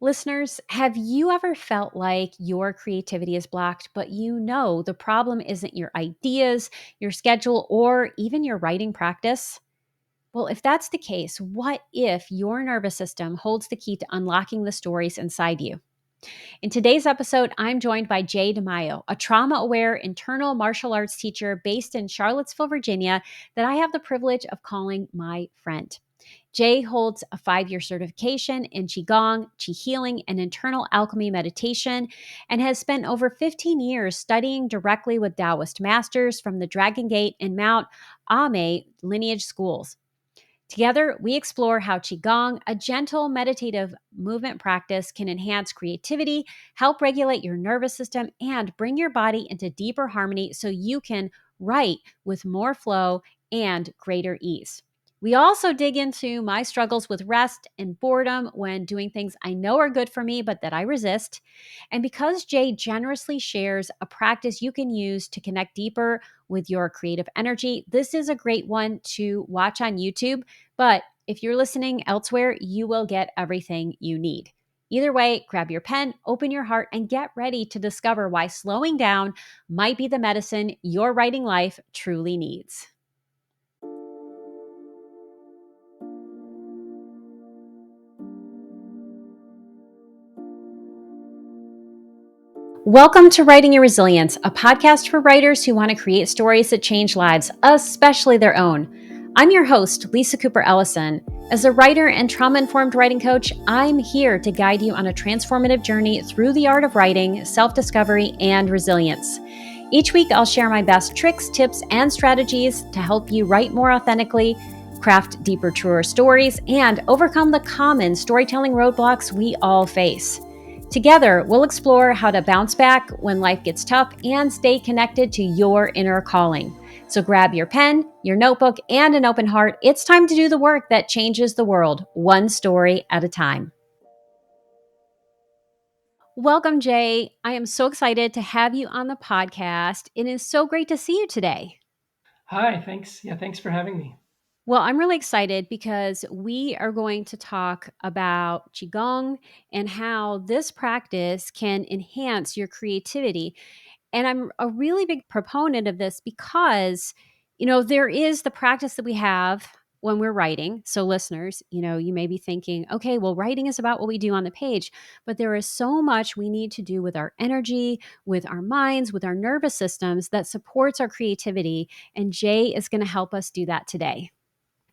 Listeners, have you ever felt like your creativity is blocked, but you know the problem isn't your ideas, your schedule, or even your writing practice? Well, if that's the case, what if your nervous system holds the key to unlocking the stories inside you? In today's episode, I'm joined by Jay DeMaio, a trauma aware internal martial arts teacher based in Charlottesville, Virginia, that I have the privilege of calling my friend. Jay holds a 5-year certification in QiGong, Qi healing, and internal alchemy meditation, and has spent over 15 years studying directly with Taoist masters from the Dragon Gate and Mount Ame lineage schools. Together, we explore how Qigong, a gentle meditative movement practice, can enhance creativity, help regulate your nervous system, and bring your body into deeper harmony so you can write with more flow and greater ease. We also dig into my struggles with rest and boredom when doing things I know are good for me, but that I resist. And because Jay generously shares a practice you can use to connect deeper with your creative energy, this is a great one to watch on YouTube. But if you're listening elsewhere, you will get everything you need. Either way, grab your pen, open your heart, and get ready to discover why slowing down might be the medicine your writing life truly needs. Welcome to Writing Your Resilience, a podcast for writers who want to create stories that change lives, especially their own. I'm your host, Lisa Cooper Ellison. As a writer and trauma-informed writing coach, I'm here to guide you on a transformative journey through the art of writing, self-discovery, and resilience. Each week, I'll share my best tricks, tips, and strategies to help you write more authentically, craft deeper, truer stories, and overcome the common storytelling roadblocks we all face. Together, we'll explore how to bounce back when life gets tough and stay connected to your inner calling. So grab your pen, your notebook, and an open heart. It's time to do the work that changes the world, one story at a time. Welcome, Jay. I am so excited to have you on the podcast. It is so great to see you today. Hi, thanks. Yeah, thanks for having me. Well, I'm really excited because we are going to talk about Qigong and how this practice can enhance your creativity. And I'm a really big proponent of this because, there is the practice that we have when we're writing. So, listeners, you may be thinking, okay, well, writing is about what we do on the page, but there is so much we need to do with our energy, with our minds, with our nervous systems that supports our creativity. And Jay is going to help us do that today.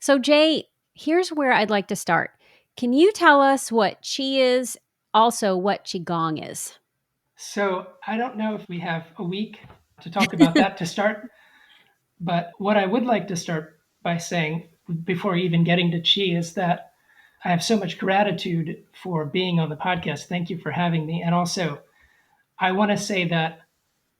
So, Jay, here's where I'd like to start. Can you tell us what Qi is, also what Qigong is? So, I don't know if we have a week to talk about that to start, but what I would like to start by saying before even getting to Chi is that I have so much gratitude for being on the podcast. Thank you for having me. And also, I want to say that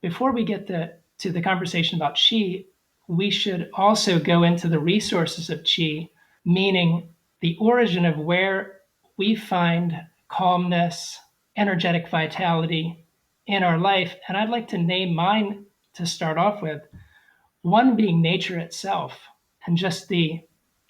before we get to the conversation about Chi, we should also go into the resources of Chi, meaning the origin of where we find calmness, energetic vitality in our life. And I'd like to name mine to start off with, one being nature itself and just the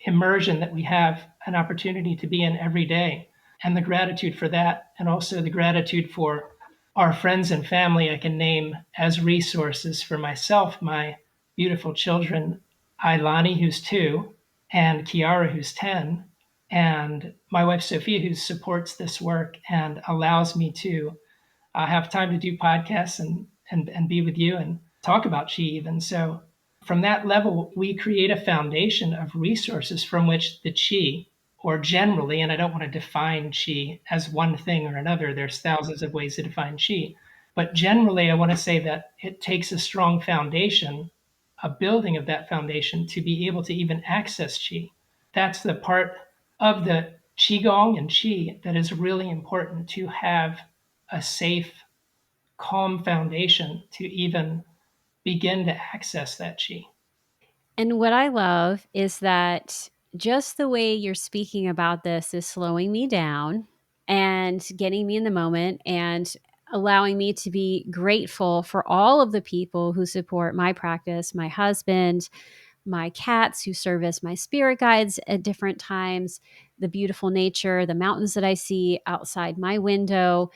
immersion that we have an opportunity to be in every day, and the gratitude for that, and also the gratitude for our friends and family I can name as resources for myself, my beautiful children, Ailani, who's 2, and Kiara, who's 10, and my wife, Sophia, who supports this work and allows me to have time to do podcasts and be with you and talk about Chi even. So from that level, we create a foundation of resources from which the Chi, or generally, and I don't want to define Chi as one thing or another, there's thousands of ways to define Chi, but generally, I want to say that it takes a strong foundation, a building of that foundation to be able to even access Chi. That's the part of the Qigong and Chi that is really important to have a safe, calm foundation to even begin to access that Chi. And what I love is that just the way you're speaking about this is slowing me down and getting me in the moment and allowing me to be grateful for all of the people who support my practice, my husband, my cats who serve as my spirit guides at different times, the beautiful nature, the mountains that I see outside my window.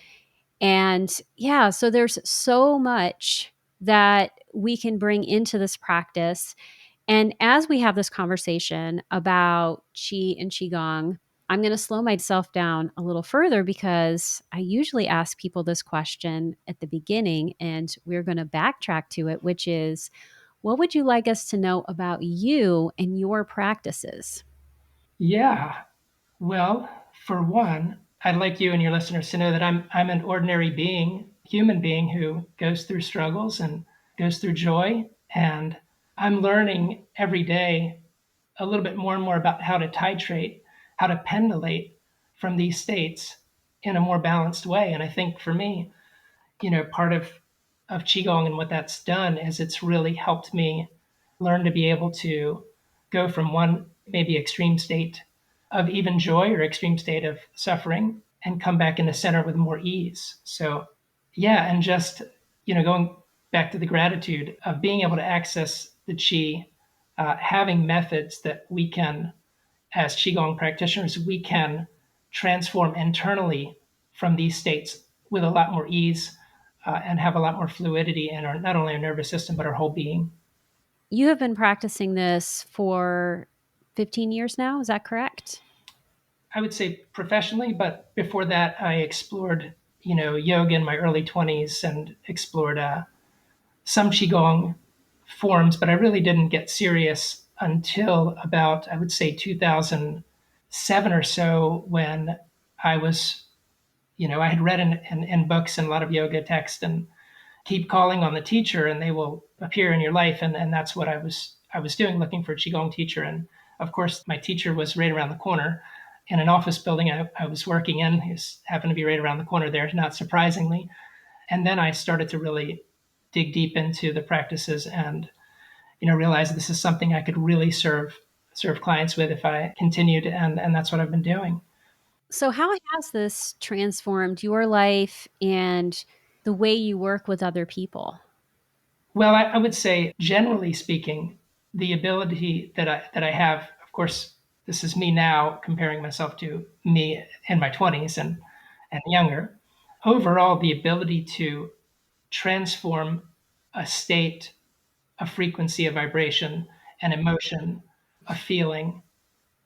And yeah, so there's so much that we can bring into this practice. And as we have this conversation about Qi and Qigong, I'm going to slow myself down a little further because I usually ask people this question at the beginning, and we're going to backtrack to it, which is, what would you like us to know about you and your practices? Yeah. Well, for one, I'd like you and your listeners to know that I'm an ordinary being, human being who goes through struggles and goes through joy, and I'm learning every day a little bit more and more about how to titrate, how to pendulate from these states in a more balanced way. And I think for me, part of qigong and what that's done is it's really helped me learn to be able to go from one maybe extreme state of even joy or extreme state of suffering and come back in the center with more ease. So yeah, and just going back to the gratitude of being able to access the chi, having methods that we can, as qigong practitioners, we can transform internally from these states with a lot more ease, and have a lot more fluidity in our, not only our nervous system but our whole being. You have been practicing this for 15 years now, is that correct? I would say professionally, but before that, I explored yoga in my early 20s and explored some qigong forms, but I really didn't get serious until about, I would say, 2007 or so, when I was, I had read in books and a lot of yoga text, and keep calling on the teacher and they will appear in your life. And that's what I was doing, looking for a qigong teacher. And of course my teacher was right around the corner in an office building I was working in. He happened to be right around the corner there, not surprisingly. And then I started to really dig deep into the practices and realize this is something I could really serve clients with if I continued, and that's what I've been doing. So, how has this transformed your life and the way you work with other people? Well, I would say, generally speaking, the ability that I have, of course, this is me now comparing myself to me in my 20s and younger. Overall, the ability to transform a state, a frequency, a vibration, an emotion, a feeling,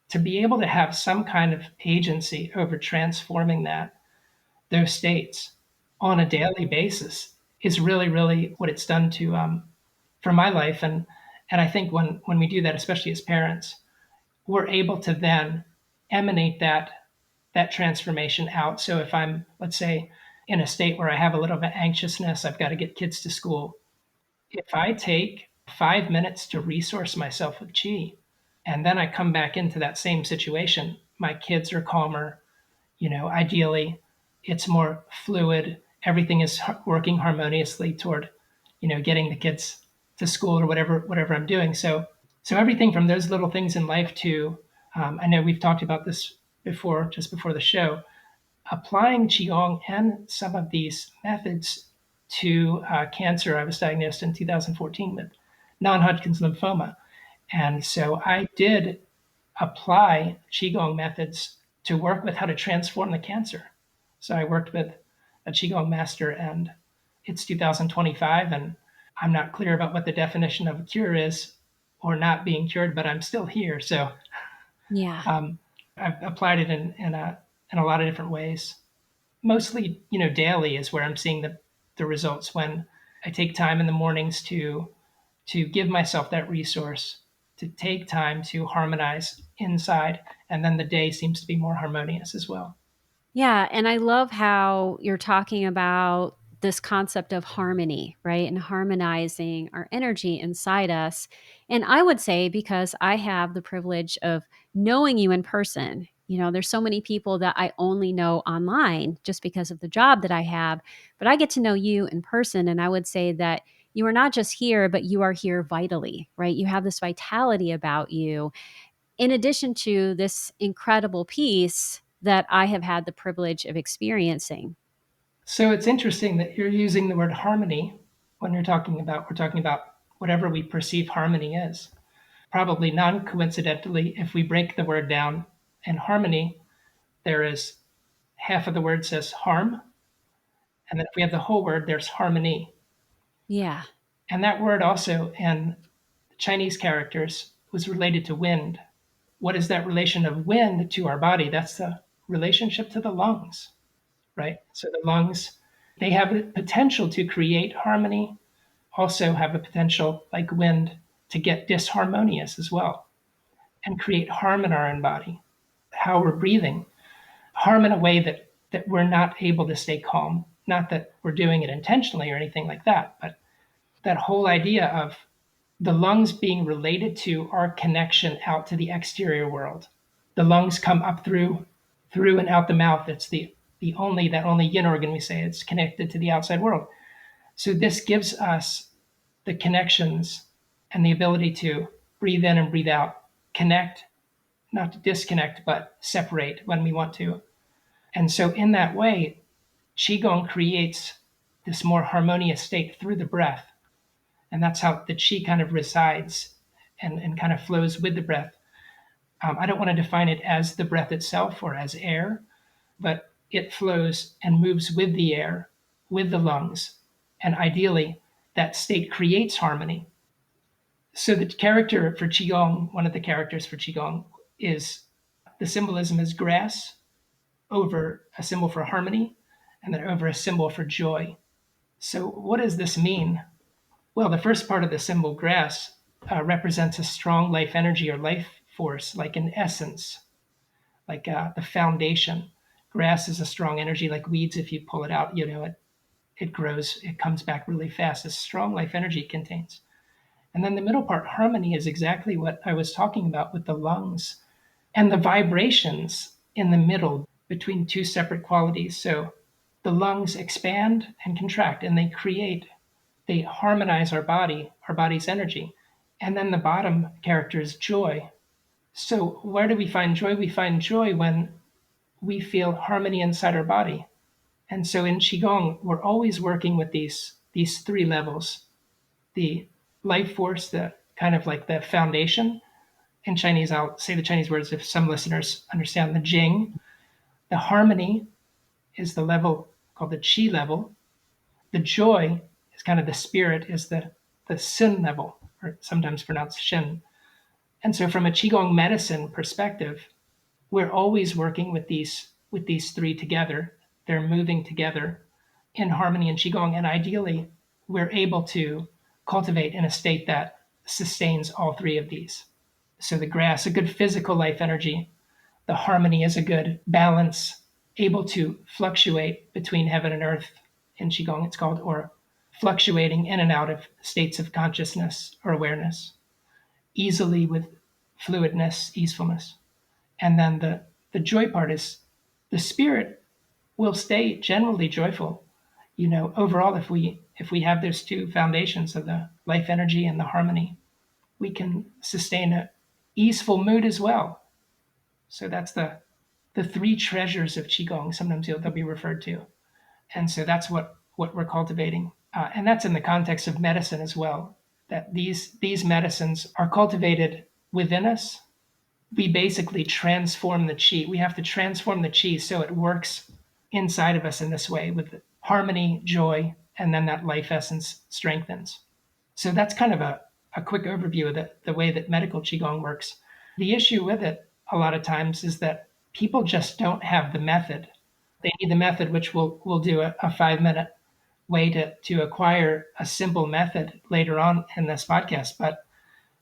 to be able to have some kind of agency over transforming those states on a daily basis is really, really what it's done to, for my life. And I think when we do that, especially as parents, we're able to then emanate that transformation out. So if I'm, let's say, in a state where I have a little bit of anxiousness, I've got to get kids to school. If I take 5 minutes to resource myself with chi, and then I come back into that same situation, my kids are calmer. Ideally, it's more fluid. Everything is working harmoniously toward, getting the kids to school or whatever I'm doing. So everything from those little things in life to, I know we've talked about this before, just before the show, applying qigong and some of these methods to cancer. I was diagnosed in 2014 with non-Hodgkin's lymphoma, and so I did apply qigong methods to work with how to transform the cancer. So I worked with a qigong master, and it's 2025, and I'm not clear about what the definition of a cure is or not being cured, but I'm still here. So Yeah. I've applied it in a lot of different ways. Mostly, daily is where I'm seeing the results, when I take time in the mornings to give myself that resource, to take time to harmonize inside, and then the day seems to be more harmonious as well. Yeah, and I love how you're talking about this concept of harmony, right? And harmonizing our energy inside us. And I would say, because I have the privilege of knowing you in person, there's so many people that I only know online just because of the job that I have, but I get to know you in person. And I would say that you are not just here, but you are here vitally, right? You have this vitality about you, in addition to this incredible piece that I have had the privilege of experiencing. So it's interesting that you're using the word harmony when we're talking about whatever we perceive harmony is. Probably non coincidentally, if we break the word down, In harmony, there is half of the word says harm, and then if we have the whole word, there's harmony. Yeah. And that word also in Chinese characters was related to wind. What is that relation of wind to our body? That's the relationship to the lungs, right? So the lungs, they have the potential to create harmony, also have a potential, like wind, to get disharmonious as well and create harm in our own body. How we're breathing, harm in a way that we're not able to stay calm. Not that we're doing it intentionally or anything like that, but that whole idea of the lungs being related to our connection out to the exterior world. The lungs come up through and out the mouth. It's the only that only yin organ we say it's connected to the outside world. So this gives us the connections and the ability to breathe in and breathe out, connect, not to disconnect, but separate when we want to. And so in that way, Qigong creates this more harmonious state through the breath. And that's how the Qi kind of resides and kind of flows with the breath. I don't want to define it as the breath itself or as air, but it flows and moves with the air, with the lungs. And ideally, that state creates harmony. So the character for Qigong, one of the characters for Qigong is the symbolism is grass over a symbol for harmony and then over a symbol for joy. So what does this mean? Well, the first part of the symbol grass represents a strong life energy or life force, like an essence, like the foundation. Grass is a strong energy, like weeds. If you pull it out, it grows, it comes back really fast. It's strong life energy it contains. And then the middle part, harmony, is exactly what I was talking about with the lungs and the vibrations in the middle between two separate qualities. So the lungs expand and contract, and they harmonize our body's energy. And then the bottom character is joy. So where do we find joy? We find joy when we feel harmony inside our body. And so in Qigong, we're always working with these three levels: the life force, the kind of like the foundation. In Chinese, I'll say the Chinese words if some listeners understand the Jing. The harmony is the level called the Qi level. The joy is kind of the spirit, is the Sin level, or sometimes pronounced Shin. And so from a Qigong medicine perspective, we're always working with these three together. They're moving together in harmony in Qigong, and ideally, we're able to cultivate in a state that sustains all three of these. So the grass, a good physical life energy, the harmony is a good balance, able to fluctuate between heaven and earth in Qigong, it's called, or fluctuating in and out of states of consciousness or awareness, easily with fluidness, easefulness. And then the joy part is the spirit will stay generally joyful. Overall, if we have those two foundations of the life energy and the harmony, we can sustain a easeful mood as well. So that's the three treasures of qigong. Sometimes they'll be referred to, and so that's what we're cultivating, and that's in the context of medicine as well. That these medicines are cultivated within us. We basically transform the chi. We have to transform the chi so it works inside of us in this way with harmony, joy, and then that life essence strengthens. So that's kind of a quick overview of the way that medical Qigong works. The issue with it a lot of times is that people just don't have the method. They need the method, which we'll do a 5-minute way to acquire a simple method later on in this podcast. But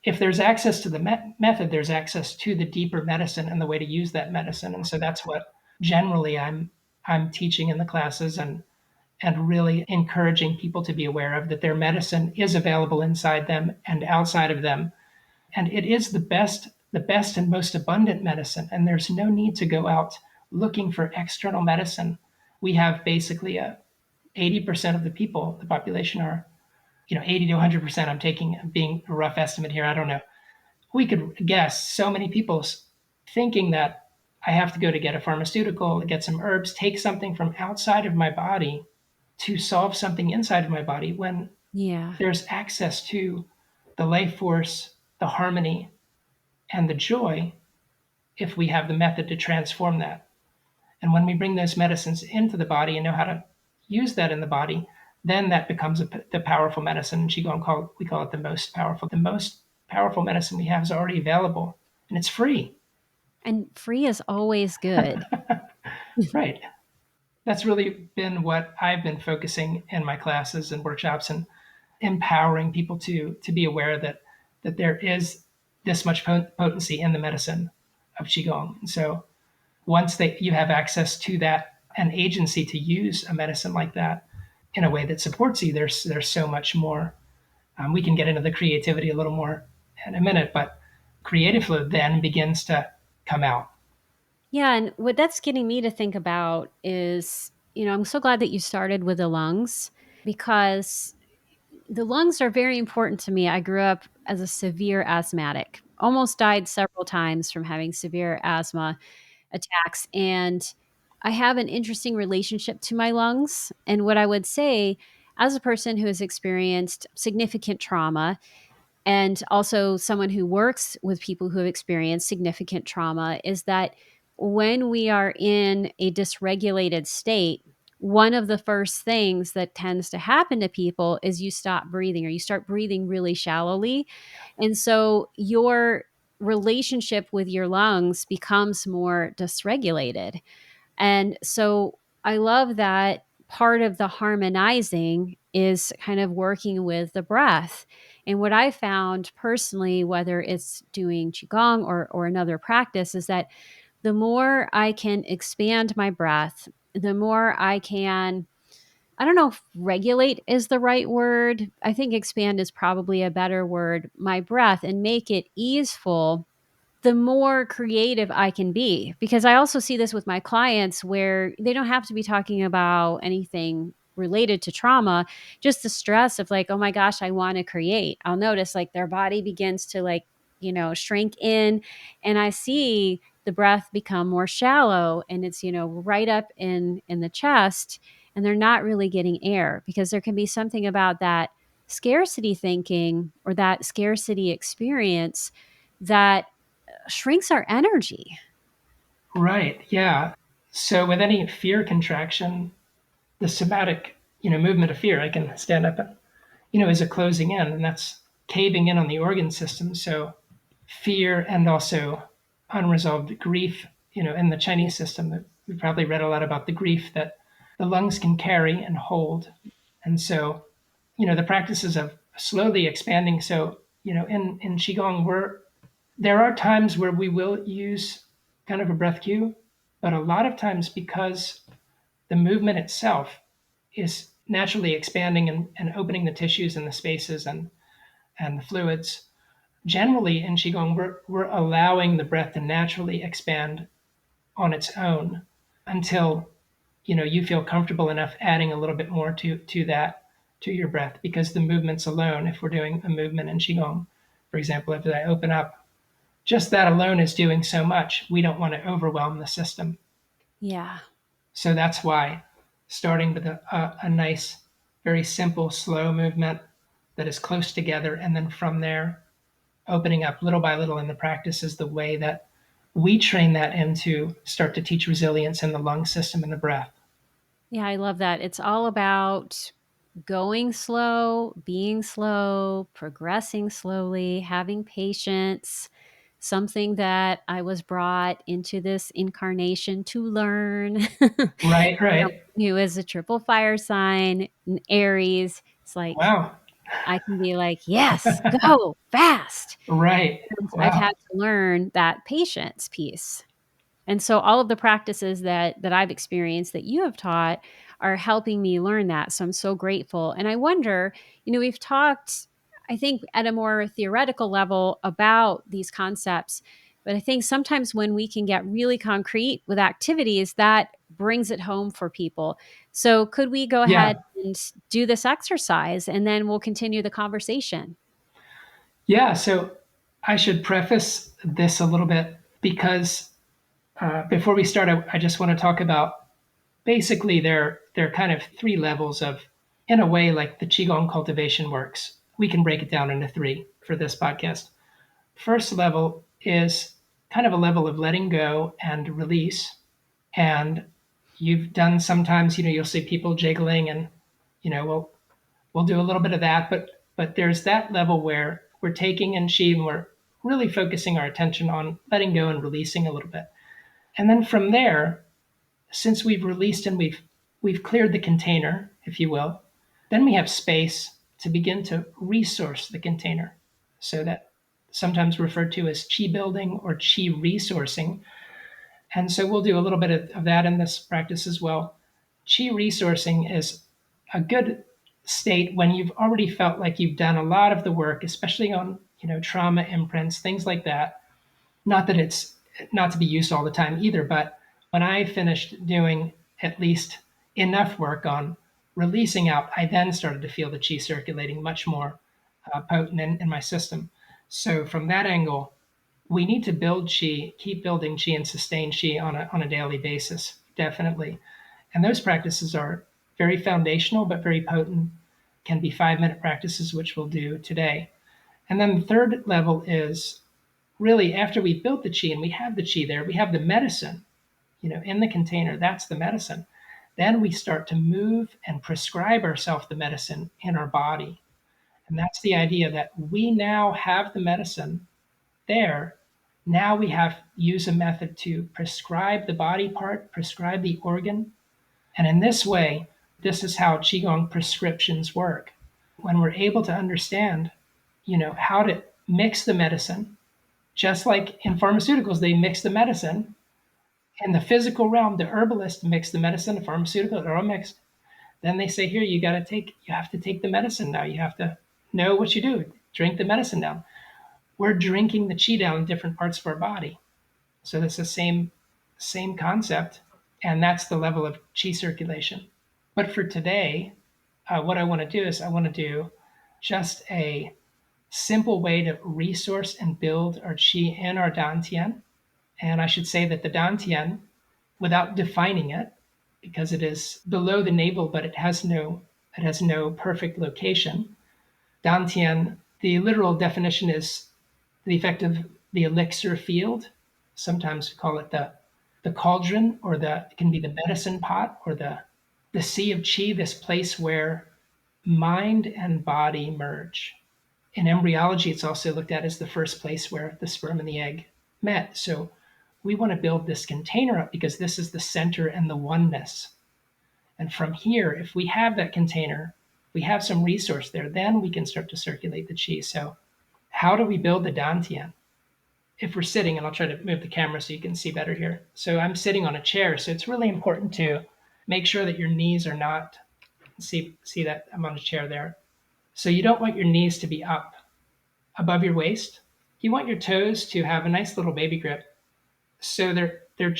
if there's access to the method, there's access to the deeper medicine and the way to use that medicine. And so that's what generally I'm teaching in the classes and really encouraging people to be aware of, that their medicine is available inside them and outside of them. And it is the best and most abundant medicine. And there's no need to go out looking for external medicine. We have basically 80% of the people, the population are, 80 to 100%. I'm being a rough estimate here. I don't know. We could guess so many people thinking that I have to go to get a pharmaceutical, get some herbs, take something from outside of my body to solve something inside of my body, when Yeah. there's access to the life force, the harmony, and the joy if we have the method to transform that. And when we bring those medicines into the body and know how to use that in the body, then that becomes the powerful medicine. And we call it the most powerful. The most powerful medicine we have is already available, and it's free. And free is always good. Right. That's really been what I've been focusing in my classes and workshops, and empowering people to be aware that there is this much potency in the medicine of qigong. And so once you have access to that, an agency to use a medicine like that in a way that supports you, there's so much more. We can get into the creativity a little more in a minute, but creative flow then begins to come out. Yeah, and what that's getting me to think about is, I'm so glad that you started with the lungs because the lungs are very important to me. I grew up as a severe asthmatic, almost died several times from having severe asthma attacks. And I have an interesting relationship to my lungs. And what I would say, as a person who has experienced significant trauma, and also someone who works with people who have experienced significant trauma, is that when we are in a dysregulated state, one of the first things that tends to happen to people is you stop breathing, or you start breathing really shallowly. And so your relationship with your lungs becomes more dysregulated. And so I love that part of the harmonizing is kind of working with the breath. And what I found personally, whether it's doing Qigong or another practice, is that the more I can expand my breath, the more I can, I don't know if regulate is the right word. I think expand is probably a better word, my breath, and make it easeful, the more creative I can be. Because I also see this with my clients where they don't have to be talking about anything related to trauma, just the stress of like, oh my gosh, I want to create. I'll notice like their body begins to like, shrink in, and I see the breath become more shallow, and it's, right up in the chest, and they're not really getting air, because there can be something about that scarcity thinking or that scarcity experience that shrinks our energy. Right. Yeah. So with any fear contraction, the somatic, movement of fear, I can stand up and, is a closing in, and that's caving in on the organ system. So fear and also unresolved grief, in the Chinese system, we've probably read a lot about the grief that the lungs can carry and hold. And so, the practices of slowly expanding. So, in Qigong, there are times where we will use kind of a breath cue, but a lot of times, because the movement itself is naturally expanding and opening the tissues and the spaces and the fluids. Generally, in Qigong, we're allowing the breath to naturally expand on its own until you feel comfortable enough adding a little bit more to that, to your breath, because the movements alone, if we're doing a movement in Qigong, for example, if I open up, just that alone is doing so much. We don't want to overwhelm the system. Yeah. So that's why starting with a nice, very simple, slow movement that is close together, and then from there, opening up little by little in the practice is the way that we train that into start to teach resilience in the lung system and the breath. Yeah, I love that. It's all about going slow, being slow, progressing slowly, having patience, something that I was brought into this incarnation to learn. Right, right. Who is a triple fire sign, an Aries. It's like Wow. I can be like, yes, go fast. Right. And I've Wow. had to learn that patience piece. And so all of the practices that I've experienced that you have taught are helping me learn that. So I'm so grateful. And I wonder, we've talked, I think, at a more theoretical level about these concepts, but I think sometimes when we can get really concrete with activities, that brings it home for people. So could we go ahead Yeah. and do this exercise, and then we'll continue the conversation? Yeah. So I should preface this a little bit because before we start, I just want to talk about basically there are kind of three levels of, in a way, like the Qigong cultivation works. We can break it down into three for this podcast. First level is kind of a level of letting go and release. And you've done sometimes, you'll see people jiggling and, we'll do a little bit of that, but there's that level where we're taking in chi and we're really focusing our attention on letting go and releasing a little bit. And then from there, since we've released and we've cleared the container, if you will, then we have space to begin to resource the container. So that sometimes referred to as chi building or chi resourcing. And so we'll do a little bit of that in this practice as well. Chi resourcing is a good state when you've already felt like you've done a lot of the work, especially on trauma imprints, things like that. Not that it's not to be used all the time either, but when I finished doing at least enough work on releasing out, I then started to feel the chi circulating much more potent in my system. So from that angle, we need to build chi, keep building chi, and sustain chi on a daily basis, definitely. And those practices are very foundational, but very potent. Can be 5-minute practices, which we'll do today. And then the third level is really after we built the chi and we have the chi there, we have the medicine, in the container. That's the medicine. Then we start to move and prescribe ourselves the medicine in our body. And that's the idea that we now have the medicine there. Now we have use a method to prescribe the body part, prescribe the organ. And in this way, this is how Qigong prescriptions work. When we're able to understand, how to mix the medicine, just like in pharmaceuticals, they mix the medicine. In the physical realm, the herbalist mix the medicine, the pharmaceutical, they're all mixed. Then they say, here, you have to take the medicine now. You have to know what you do. Drink the medicine down. We're drinking the chi down in different parts of our body. So that's the same concept, and that's the level of chi circulation. But for today, what I want to do is I want to do just a simple way to resource and build our chi in our dantian. And I should say that the dantian, without defining it, because it is below the navel, but it has no perfect location. Dantian, the literal definition is the effect of the elixir field. Sometimes we call it the cauldron, or it can be the medicine pot, or the sea of chi, this place where mind and body merge. In embryology, it's also looked at as the first place where the sperm and the egg met. So we want to build this container up because this is the center and the oneness. And from here, if we have that container, we have some resource there, then we can start to circulate the chi. So how do we build the dantian? If we're sitting, and I'll try to move the camera so you can see better here. So I'm sitting on a chair, so it's really important to make sure that your knees are not, see that I'm on a chair there. So you don't want your knees to be up above your waist. You want your toes to have a nice little baby grip. So they're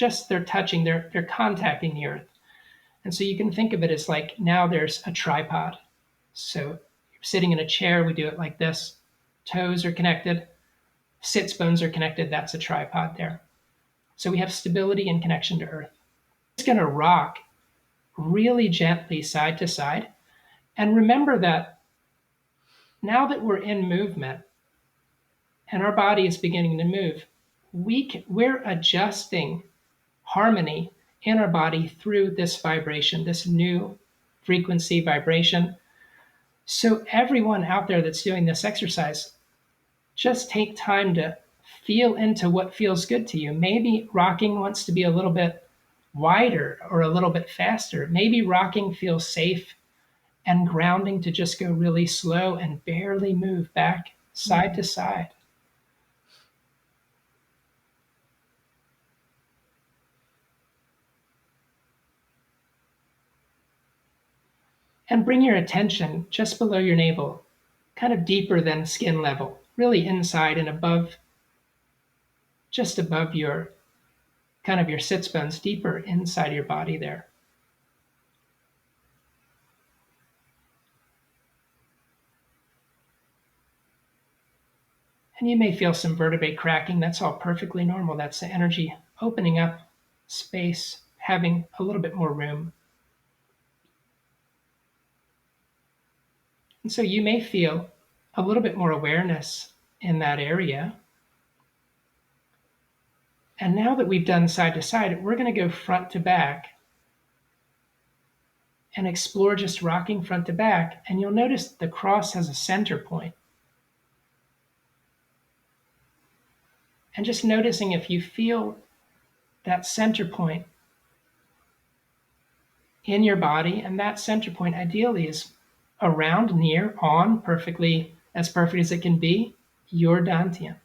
touching, they're contacting the earth. And so you can think of it as like now there's a tripod. So you're sitting in a chair, we do it like this. Toes are connected, sits bones are connected, that's a tripod there. So we have stability and connection to earth. It's going to rock really gently side to side. And remember that now that we're in movement and our body is beginning to move, we're adjusting harmony in our body through this vibration, this new frequency vibration. So everyone out there that's doing this exercise, just take time to feel into what feels good to you. Maybe rocking wants to be a little bit wider or a little bit faster. Maybe rocking feels safe and grounding to just go really slow and barely move back side to side. And bring your attention just below your navel, kind of deeper than skin level, really inside and above, just above your kind of your sits bones, deeper inside your body there. And you may feel some vertebrae cracking. That's all perfectly normal. That's the energy opening up space, having a little bit more room. And so you may feel a little bit more awareness in that area. And now that we've done side to side, we're going to go front to back and explore just rocking front to back. And you'll notice the cross has a center point. And just noticing if you feel that center point in your body, and that center point ideally is around, near, on, perfectly, as perfect as it can be, your dantian.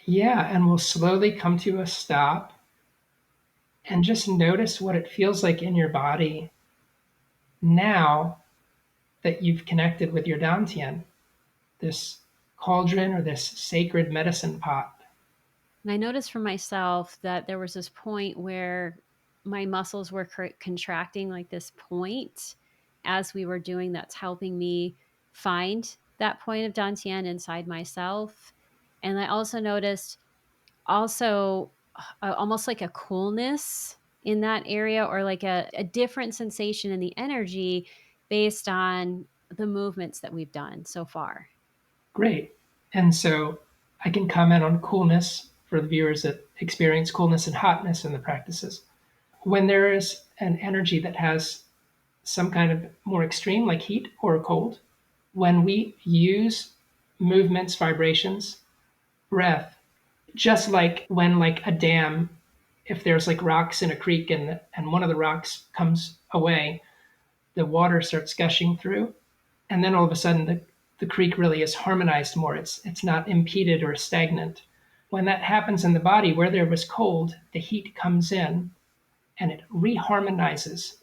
Yeah, and we'll slowly come to a stop and just notice what it feels like in your body now that you've connected with your dantian, this cauldron or this sacred medicine pot. And I noticed for myself that there was this point where my muscles were contracting like this point as we were doing that's helping me find that point of dantian inside myself. And I also noticed also almost like a coolness in that area, or like a different sensation in the energy based on the movements that we've done so far. Great. And so I can comment on coolness for the viewers that experience coolness and hotness in the practices. When there is an energy that has some kind of more extreme, like heat or cold, when we use movements, vibrations, breath, just like when like a dam, if there's like rocks in a creek and one of the rocks comes away, the water starts gushing through, and then all of a sudden the creek really is harmonized more. It's not impeded or stagnant. When that happens in the body, where there was cold, the heat comes in and it reharmonizes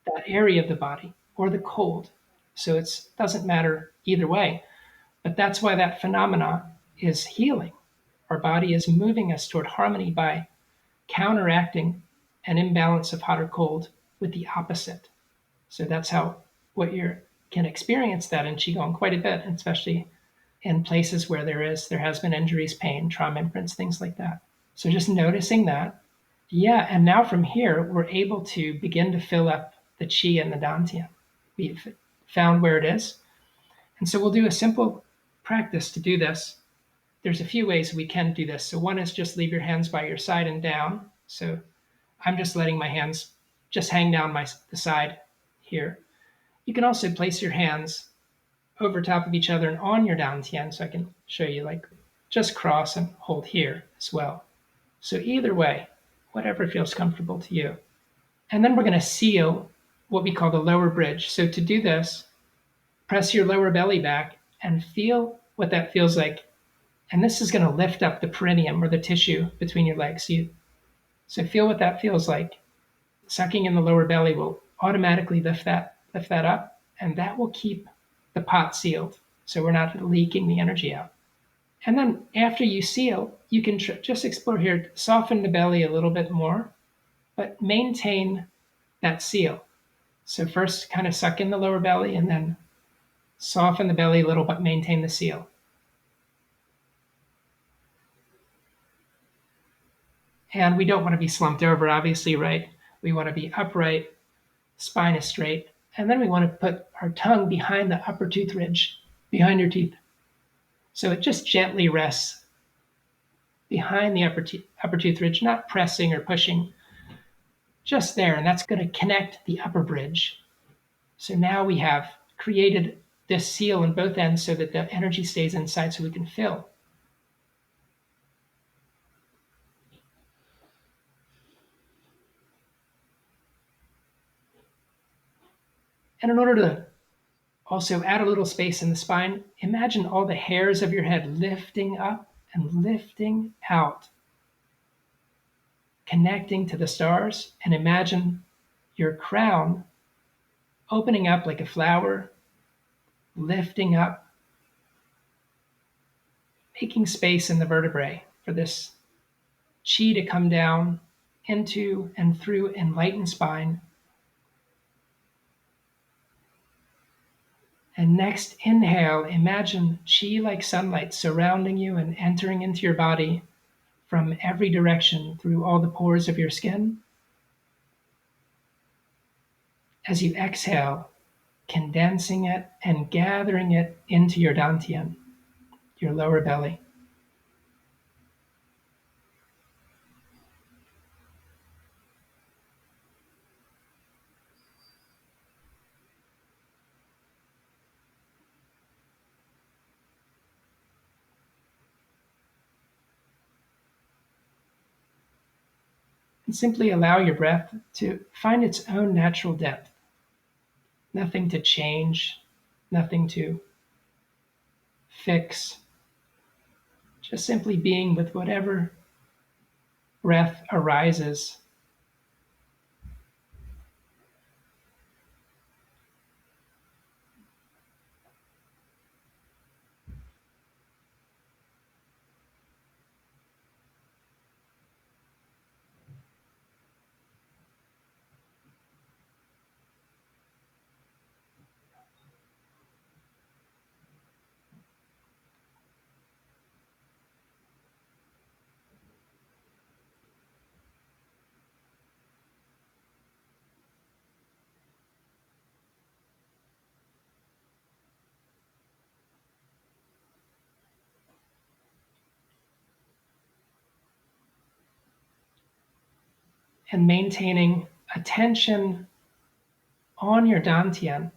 that area of the body or the cold. So it doesn't matter either way. But that's why that phenomena is healing. Our body is moving us toward harmony by counteracting an imbalance of hot or cold with the opposite. So that's how what you can experience that in qigong quite a bit, especially in places where there has been injuries, pain, trauma imprints, things like that. So just noticing that. Yeah, and now from here we're able to begin to fill up the qi and the dantian. We've found where it is. And so we'll do a simple practice to do this. There's a few ways we can do this. So one is just leave your hands by your side and down. So I'm just letting my hands just hang down the side here. You can also place your hands over top of each other and on your dantian. So I can show you, like, just cross and hold here as well. So either way, whatever feels comfortable to you. And then we're going to seal what we call the lower bridge. So to do this, press your lower belly back and feel what that feels like. And this is going to lift up the perineum, or the tissue between your legs. So feel what that feels like. Sucking in the lower belly will automatically lift that up, and that will keep the pot sealed, so we're not leaking the energy out. And then after you seal, you can just explore here, soften the belly a little bit more, but maintain that seal. So first kind of suck in the lower belly and then soften the belly a little, but maintain the seal. And we don't want to be slumped over, obviously, right? We want to be upright, spine is straight. And then we want to put our tongue behind the upper tooth ridge, behind your teeth. So it just gently rests behind the upper tooth ridge, not pressing or pushing, just there. And that's going to connect the upper bridge. So now we have created this seal in both ends so that the energy stays inside so we can fill. And in order to also add a little space in the spine, imagine all the hairs of your head lifting up and lifting out, connecting to the stars, and imagine your crown opening up like a flower, lifting up, making space in the vertebrae for this chi to come down into and through enlightened spine. And next inhale, imagine chi like sunlight surrounding you and entering into your body from every direction through all the pores of your skin. As you exhale, condensing it and gathering it into your dantian, your lower belly. And simply allow your breath to find its own natural depth. Nothing to change, nothing to fix, just simply being with whatever breath arises. And maintaining attention on your dantian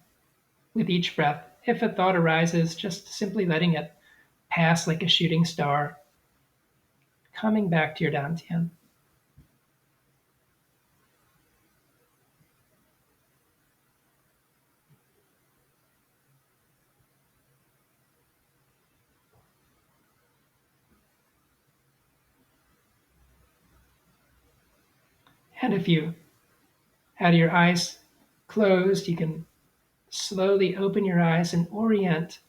with each breath. If a thought arises, just simply letting it pass like a shooting star, coming back to your dantian. And if you had your eyes closed, you can slowly open your eyes and orient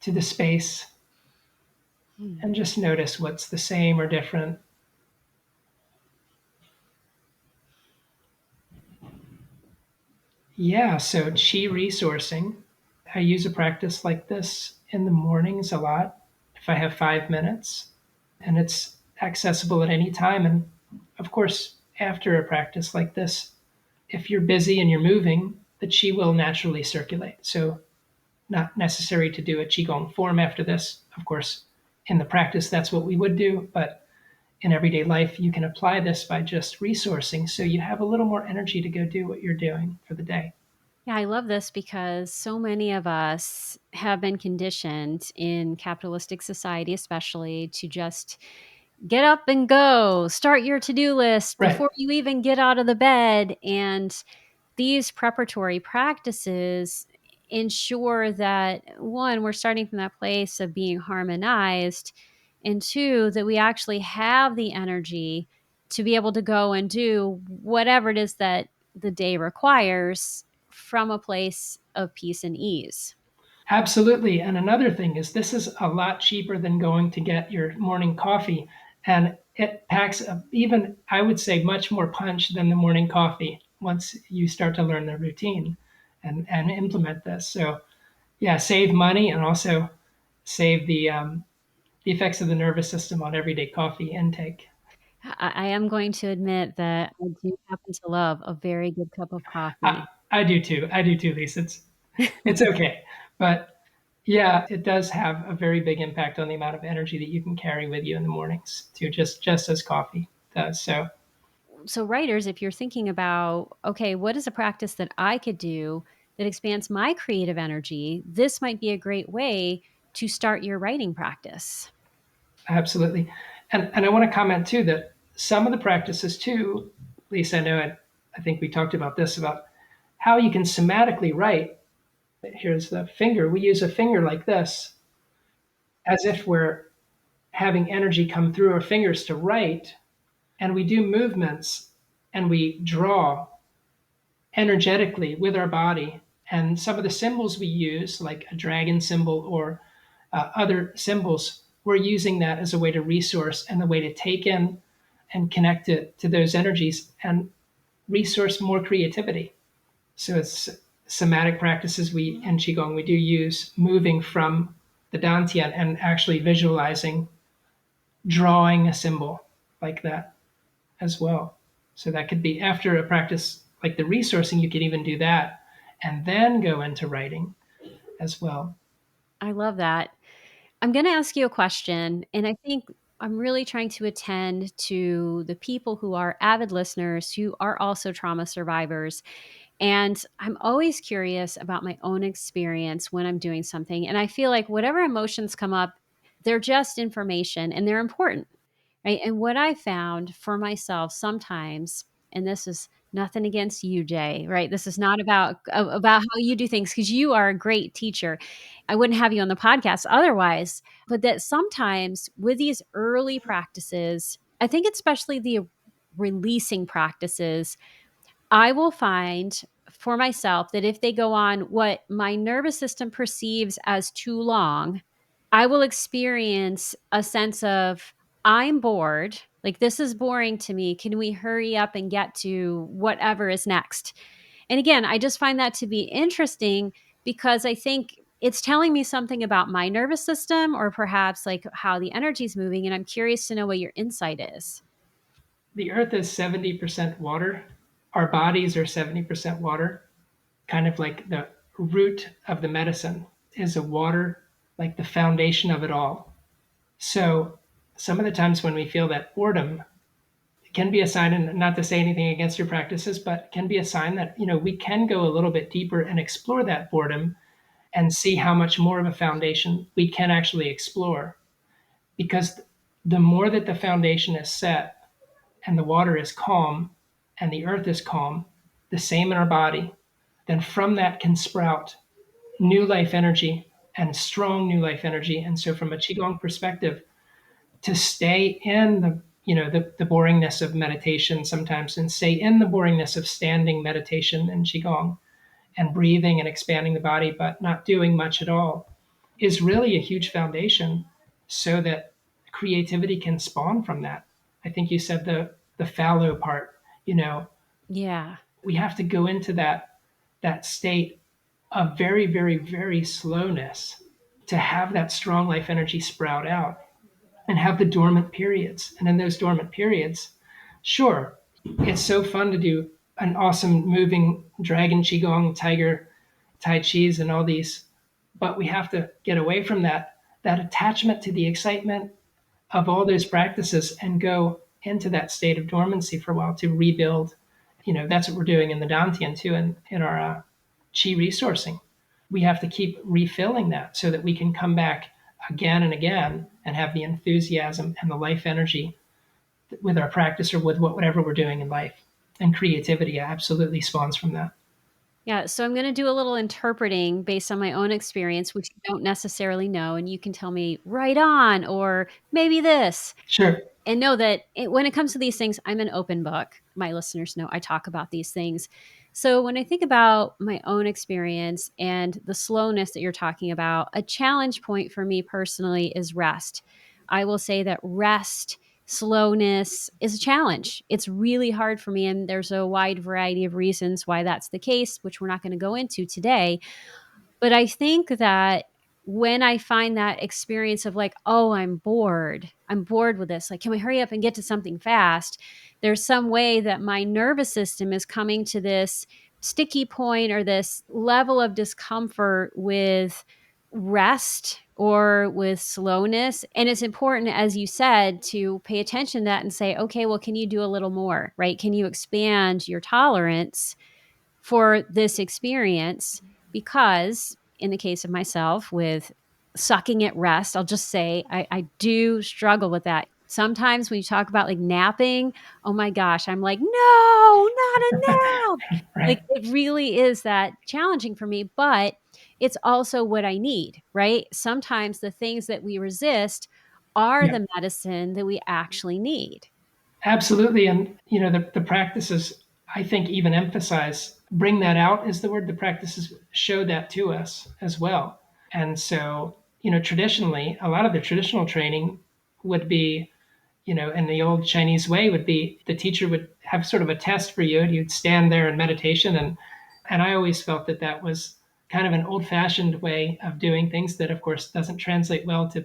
to the space Hmm. and just notice what's the same or different. Yeah, so chi resourcing. I use a practice like this in the mornings a lot if I have 5 minutes, and it's accessible at any time. And of course, after a practice like this, if you're busy and you're moving, the chi will naturally circulate. So, not necessary to do a qigong form after this. Of course, in the practice, that's what we would do, but in everyday life, you can apply this by just resourcing so you have a little more energy to go do what you're doing for the day. Yeah, I love this because so many of us have been conditioned in capitalistic society, especially, to just get up and go, start your to do list Right. before you even get out of the bed. And these preparatory practices ensure that one, we're starting from that place of being harmonized, and two, that we actually have the energy to be able to go and do whatever it is that the day requires from a place of peace and ease. Absolutely. And another thing is, this is a lot cheaper than going to get your morning coffee. And it packs even, I would say, much more punch than the morning coffee once you start to learn the routine and implement this. So, yeah, save money and also save the effects of the nervous system on everyday coffee intake. I am going to admit that I do happen to love a very good cup of I, coffee. I do too. I do too, Lisa. It's okay. But yeah, it does have a very big impact on the amount of energy that you can carry with you in the mornings too, just as coffee does. So So, writers, if you're thinking about, okay, what is a practice that I could do that expands my creative energy? This might be a great way to start your writing practice. absolutely. And I want to comment too that some of the practices too, Lisa, I think we talked about this about how you can somatically write. Here's the finger. We use a finger like this as if we're having energy come through our fingers to write, and we do movements and we draw energetically with our body. And some of the symbols we use, like a dragon symbol or other symbols, we're using that as a way to resource and a way to take in and connect it to those energies and resource more creativity. So it's somatic practices, we in qigong we do use moving from the dantian and actually visualizing, drawing a symbol like that as well. So that could be after a practice like the resourcing, you could even do that and then go into writing as well. I love that. I'm going to ask you a question, and I think I'm really trying to attend to the people who are avid listeners who are also trauma survivors. And I'm always curious about my own experience when I'm doing something. And I feel like whatever emotions come up, they're just information and they're important. Right. And what I found for myself sometimes, and this is nothing against you, Jay, right? This is not about how you do things because you are a great teacher. I wouldn't have you on the podcast otherwise. But that sometimes with these early practices, I think especially the releasing practices, I will find for myself that if they go on what my nervous system perceives as too long, I will experience a sense of, I'm bored. Like, this is boring to me. Can we hurry up and get to whatever is next? And again, I just find that to be interesting because I think it's telling me something about my nervous system or perhaps like how the energy is moving. And I'm curious to know what your insight is. The earth is 70% water. Our bodies are 70% water. Kind of like the root of the medicine is a water, like the foundation of it all. So some of the times when we feel that boredom, it can be a sign, and not to say anything against your practices, but can be a sign that, we can go a little bit deeper and explore that boredom and see how much more of a foundation we can actually explore. Because the more that the foundation is set and the water is calm and the earth is calm, the same in our body, then from that can sprout new life energy and strong new life energy. And so, from a Qigong perspective, to stay in the boringness of meditation sometimes and stay in the boringness of standing meditation and Qigong and breathing and expanding the body, but not doing much at all, is really a huge foundation so that creativity can spawn from that. I think you said the fallow part, Yeah. we have to go into that state of very, very, very slowness to have that strong life energy sprout out and have the dormant periods. And in those dormant periods, sure, it's so fun to do an awesome moving dragon, qigong, tiger, tai chi's, and all these, but we have to get away from that attachment to the excitement of all those practices and go into that state of dormancy for a while to rebuild. That's what we're doing in the dantian too, in our chi resourcing. We have to keep refilling that so that we can come back again and again and have the enthusiasm and the life energy with our practice or with whatever we're doing in life. And creativity absolutely spawns from that. Yeah, so I'm gonna do a little interpreting based on my own experience, which you don't necessarily know, and you can tell me right on or maybe this. Sure. And know that when it comes to these things, I'm an open book. My listeners know I talk about these things. So when I think about my own experience and the slowness that you're talking about, a challenge point for me personally is rest. I will say that rest, slowness is a challenge. It's really hard for me. And there's a wide variety of reasons why that's the case, which we're not going to go into today. But I think that when I find that experience of like, oh, I'm bored with this. Like, can we hurry up and get to something fast? There's some way that my nervous system is coming to this sticky point or this level of discomfort with rest or with slowness. And it's important, as you said, to pay attention to that and say, okay, well, can you do a little more, right? Can you expand your tolerance for this experience? Because in the case of myself with sucking at rest, I'll just say I do struggle with that. Sometimes when you talk about like napping, oh my gosh, I'm like, no, not a nap. Like Right. it really is that challenging for me, but it's also what I need, right? Sometimes the things that we resist are Yeah. the medicine that we actually need. Absolutely. And the practices, I think, even emphasize, bring that out is the word. The practices show that to us as well. And so, traditionally, a lot of the traditional training would be, in the old Chinese way, would be the teacher would have sort of a test for you, and you'd stand there in meditation And I always felt that that was kind of an old fashioned way of doing things that, of course, doesn't translate well to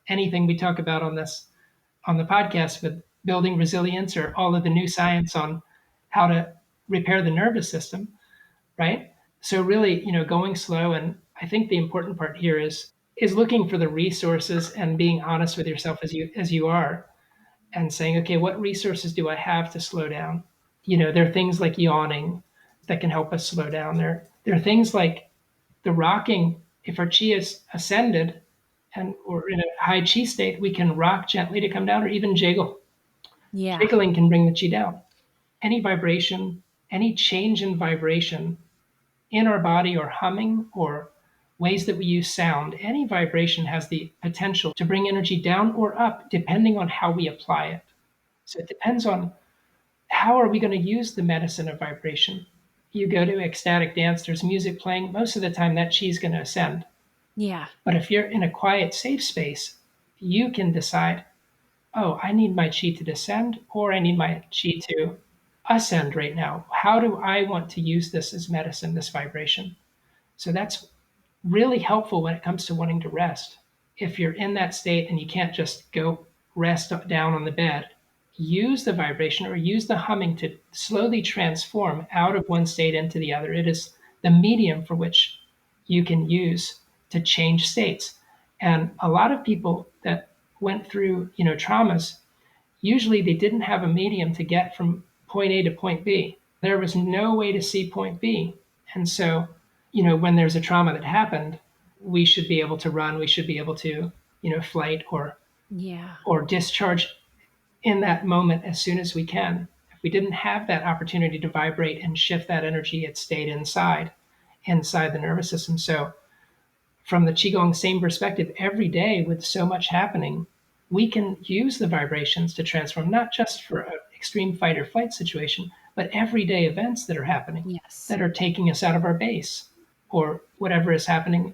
anything we talk about on the podcast with building resilience or all of the new science on how to repair the nervous system, right? So really, going slow. And I think the important part here is looking for the resources and being honest with yourself as you are, and saying, okay, what resources do I have to slow down? There are things like yawning that can help us slow down. There are things like the rocking. If our chi is ascended and we're in a high chi state, we can rock gently to come down, or even jiggle. Yeah. Jiggling can bring the chi down. Any vibration, any change in vibration in our body, or humming, or ways that we use sound, any vibration has the potential to bring energy down or up depending on how we apply it. So it depends on how are we going to use the medicine of vibration. You go to ecstatic dance, there's music playing. Most of the time, that chi is going to ascend. Yeah. But if you're in a quiet, safe space, you can decide, oh, I need my chi to descend, or I need my chi to ascend right now. How do I want to use this as medicine, this vibration? So that's really helpful when it comes to wanting to rest. If you're in that state and you can't just go rest down on the bed, use the vibration or use the humming to slowly transform out of one state into the other. It is the medium for which you can use to change states. And a lot of people that went through, traumas, usually they didn't have a medium to get from point A to point B. There was no way to see point B. And so, when there's a trauma that happened, we should be able to run, we should be able to, flight Yeah. or discharge in that moment as soon as we can. If we didn't have that opportunity to vibrate and shift that energy, it stayed inside the nervous system. So from the Qigong same perspective, every day with so much happening, we can use the vibrations to transform, not just for an extreme fight or flight situation, but everyday events that are happening, Yes. that are taking us out of our base, or whatever is happening,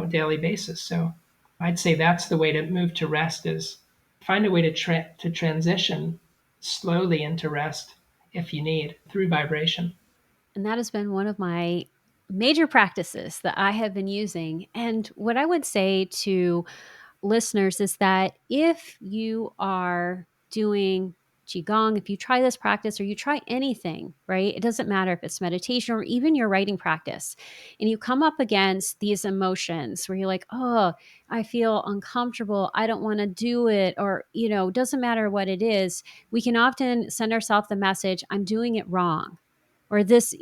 daily basis. So I'd say that's the way to move to rest, is find a way to transition slowly into rest if you need, through vibration. And that has been one of my major practices that I have been using. And what I would say to listeners is that if you are doing Qigong, if you try this practice or you try anything, right? It doesn't matter if it's meditation or even your writing practice, and you come up against these emotions where you're like, oh, I feel uncomfortable. I don't want to do it. Or, doesn't matter what it is. We can often send ourselves the message, I'm doing it wrong. Or this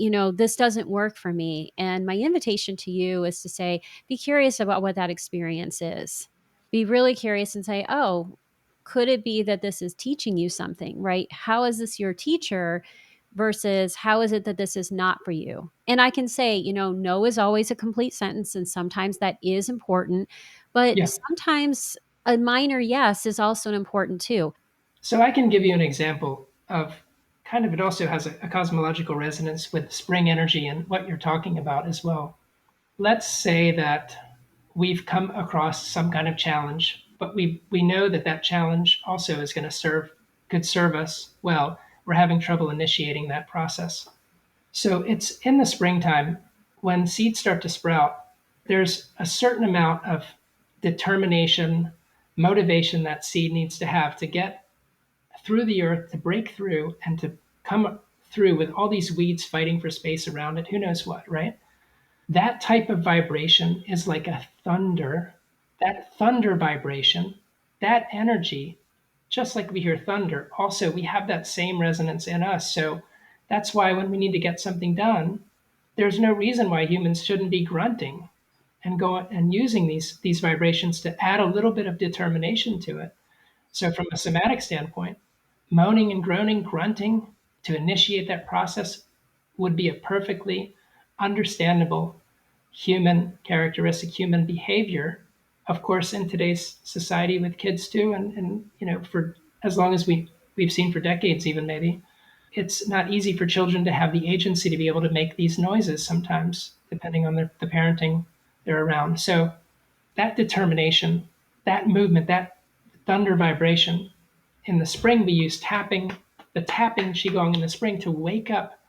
doesn't work for me. And my invitation to you is to say, be curious about what that experience is. Be really curious and say, oh, could it be that this is teaching you something, right? How is this your teacher versus how is it that this is not for you? And I can say, no is always a complete sentence. And sometimes that is important. But Yeah. sometimes a minor yes is also important too. So I can give you an example of kind of, it also has a cosmological resonance with spring energy and what you're talking about as well. Let's say that we've come across some kind of challenge, but we know that that challenge also is going to could serve us well. We're having trouble initiating that process. So it's in the springtime when seeds start to sprout. There's a certain amount of determination, motivation that seed needs to have to get through the earth, to break through and to come through with all these weeds fighting for space around it. Who knows what, right? That type of vibration is like a thunder. That thunder vibration, that energy, just like we hear thunder, also we have that same resonance in us. So that's why when we need to get something done, there's no reason why humans shouldn't be grunting and go and using these vibrations to add a little bit of determination to it. So from a somatic standpoint, moaning and groaning, grunting to initiate that process would be a perfectly understandable human characteristic, human behavior. Of course, in today's society with kids too, and for as long as we've seen for decades, even maybe, it's not easy for children to have the agency to be able to make these noises sometimes, depending on the parenting they're around. So that determination, that movement, that thunder vibration. In the spring, we use the tapping qigong in the spring to wake up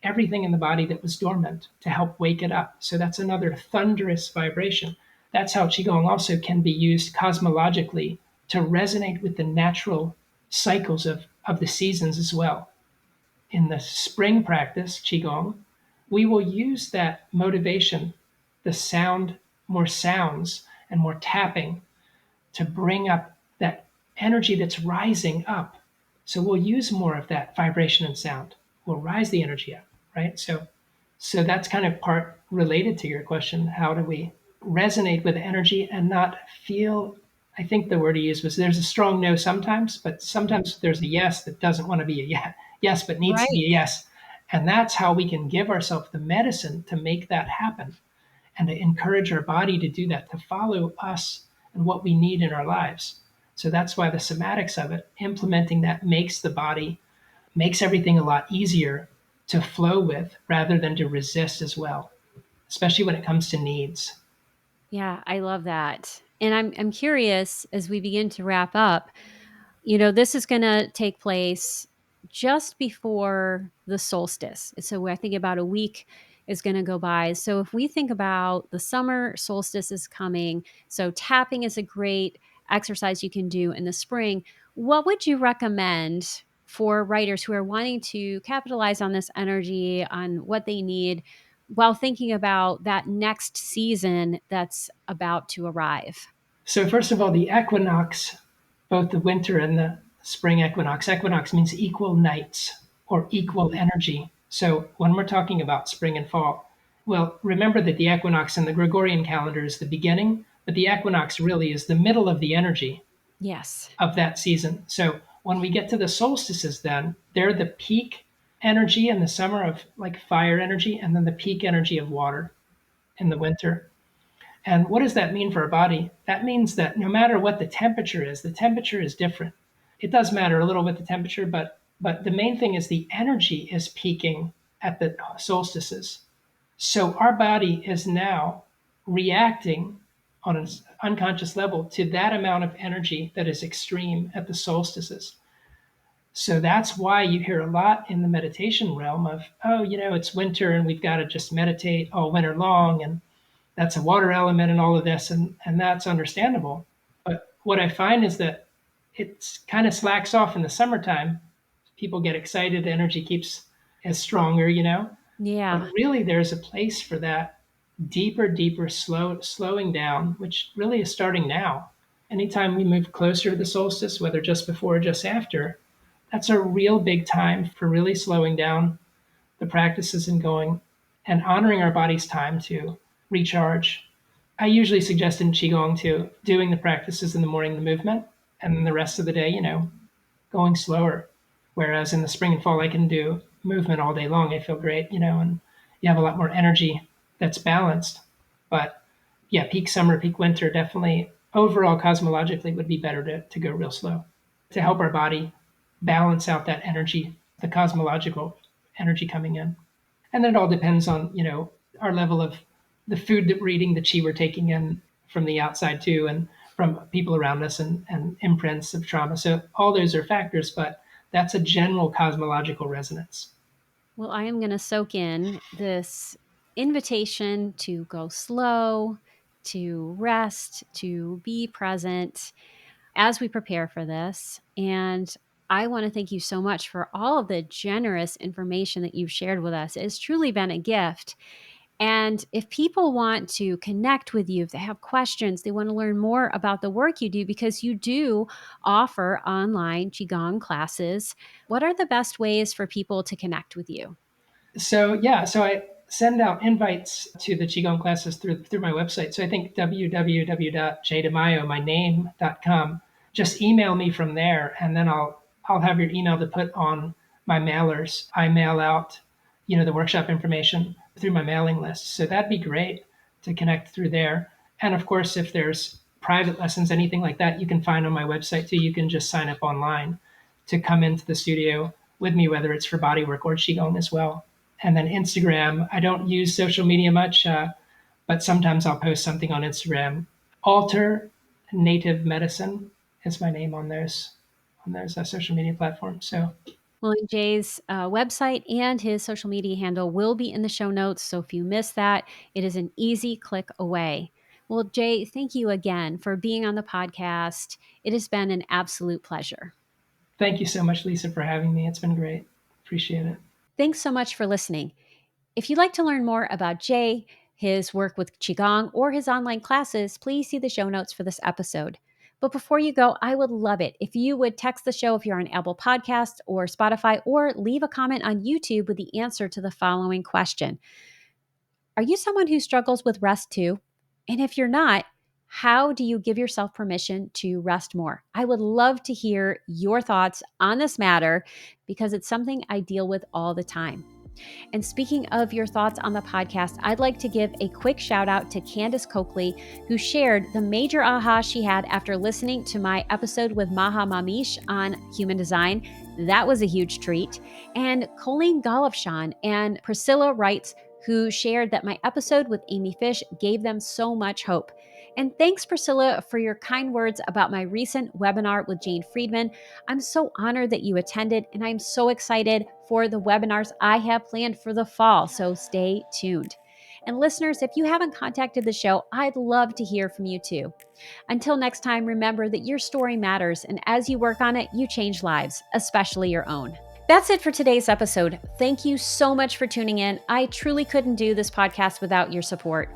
everything in the body that was dormant to help wake it up. So that's another thunderous vibration. That's how Qigong also can be used cosmologically to resonate with the natural cycles of the seasons as well. In the spring practice, Qigong, we will use that motivation, the sound, more sounds and more tapping to bring up that energy that's rising up. So we'll use more of that vibration and sound. We'll rise the energy up, right? So that's kind of part related to your question. How do we resonate with energy and not feel? I think the word he used was there's a strong no sometimes, but sometimes there's a yes that doesn't want to be a yes, but needs to Right. be a yes. And that's how we can give ourselves the medicine to make that happen and to encourage our body to do that, to follow us and what we need in our lives. So that's why the somatics of it, implementing that makes the body, makes everything a lot easier to flow with rather than to resist as well, especially when it comes to needs. Yeah, I love that. And I'm curious as we begin to wrap up, this is going to take place just before the solstice. So I think about a week is going to go by. So if we think about the summer solstice is coming, so tapping is a great exercise you can do in the spring. What would you recommend for writers who are wanting to capitalize on this energy, on what they need, while thinking about that next season that's about to arrive? So, first of all, the equinox, both the winter and the spring equinox means equal nights or equal energy. So, when we're talking about spring and fall, well, remember that the equinox in the Gregorian calendar is the beginning, but the equinox really is the middle of the energy Yes. of that season. So, when we get to the solstices, then they're the peak energy in the summer of like fire energy, and then the peak energy of water in the winter. And what does that mean for our body? That means that no matter what the temperature is different. It does matter a little bit the temperature, but the main thing is the energy is peaking at the solstices. So our body is now reacting on an unconscious level to that amount of energy that is extreme at the solstices. So that's why you hear a lot in the meditation realm of, oh, it's winter and we've got to just meditate all winter long, and that's a water element and all of this, and that's understandable. But what I find is that it's kind of slacks off in the summertime. People get excited, the energy keeps as stronger. But Yeah. really, there's a place for that deeper, slowing down, which really is starting now. Anytime we move closer to the solstice, whether just before or just after, that's a real big time for really slowing down the practices and going and honoring our body's time to recharge. I usually suggest in Qigong to doing the practices in the morning, the movement, and then the rest of the day, going slower. Whereas in the spring and fall, I can do movement all day long. I feel great, and you have a lot more energy that's balanced. But yeah, peak summer, peak winter, definitely overall cosmologically would be better to go real slow to help our body balance out that energy, the cosmological energy coming in. And then it all depends on our level of the food that we're eating, the chi we're taking in from the outside too, and from people around us, and imprints of trauma. So all those are factors, but that's a general cosmological resonance. Well, I am going to soak in this invitation to go slow, to rest, to be present as we prepare for this. And I want to thank you so much for all of the generous information that you've shared with us. It's truly been a gift. And if people want to connect with you, if they have questions, they want to learn more about the work you do, because you do offer online Qigong classes, what are the best ways for people to connect with you? So yeah, so I send out invites to the qigong classes through my website. So I think www.jaydemaio, my name.com. Just email me from there, and then I'll have your email to put on my mailers. I mail out the workshop information through my mailing list. So that'd be great to connect through there. And of course, if there's private lessons, anything like that, you can find on my website too. You can just sign up online to come into the studio with me, whether it's for bodywork or qigong as well. And then Instagram, I don't use social media much, but sometimes I'll post something on Instagram. Alter Native Medicine is my name on those social media platforms. So Well, and Jay's website and his social media handle will be in the show notes. So if you miss that, it is an easy click away. Well, Jay, thank you again for being on the podcast. It has been an absolute pleasure. Thank you so much, Lisa, for having me. It's been great. Appreciate it. Thanks so much for listening. If you'd like to learn more about Jay, his work with Qigong, or his online classes, please see the show notes for this episode. But before you go, I would love it if you would text the show if you're on Apple Podcasts or Spotify, or leave a comment on YouTube with the answer to the following question. Are you someone who struggles with rest too? And if you're not, how do you give yourself permission to rest more? I would love to hear your thoughts on this matter because it's something I deal with all the time. And speaking of your thoughts on the podcast, I'd like to give a quick shout out to Candace Coakley, who shared the major aha she had after listening to my episode with Maha Mamish on human design. That was a huge treat. And Colleen Golofshan and Priscilla Wrights, who shared that my episode with Amy Fish gave them so much hope. And thanks, Priscilla, for your kind words about my recent webinar with Jane Friedman. I'm so honored that you attended, and I'm so excited for the webinars I have planned for the fall, so stay tuned. And listeners, if you haven't contacted the show, I'd love to hear from you too. Until next time, remember that your story matters, and as you work on it, you change lives, especially your own. That's it for today's episode. Thank you so much for tuning in. I truly couldn't do this podcast without your support.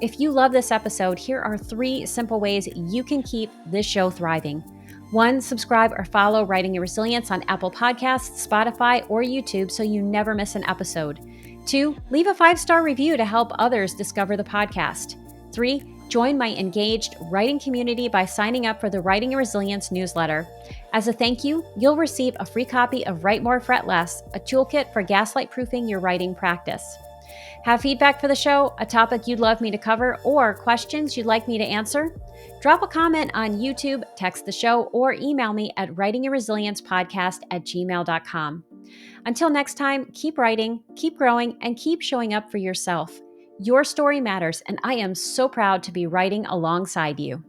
If you love this episode, here are 3 simple ways you can keep this show thriving. 1, subscribe or follow Writing Your Resilience on Apple Podcasts, Spotify, or YouTube so you never miss an episode. 2, leave a 5-star review to help others discover the podcast. 3, join my engaged writing community by signing up for the Writing Your Resilience newsletter. As a thank you, you'll receive a free copy of Write More, Fret Less, a toolkit for gaslight-proofing your writing practice. Have feedback for the show, a topic you'd love me to cover, or questions you'd like me to answer? Drop a comment on YouTube, text the show, or email me at writingyourresiliencepodcast@gmail.com. Until next time, keep writing, keep growing, and keep showing up for yourself. Your story matters, and I am so proud to be writing alongside you.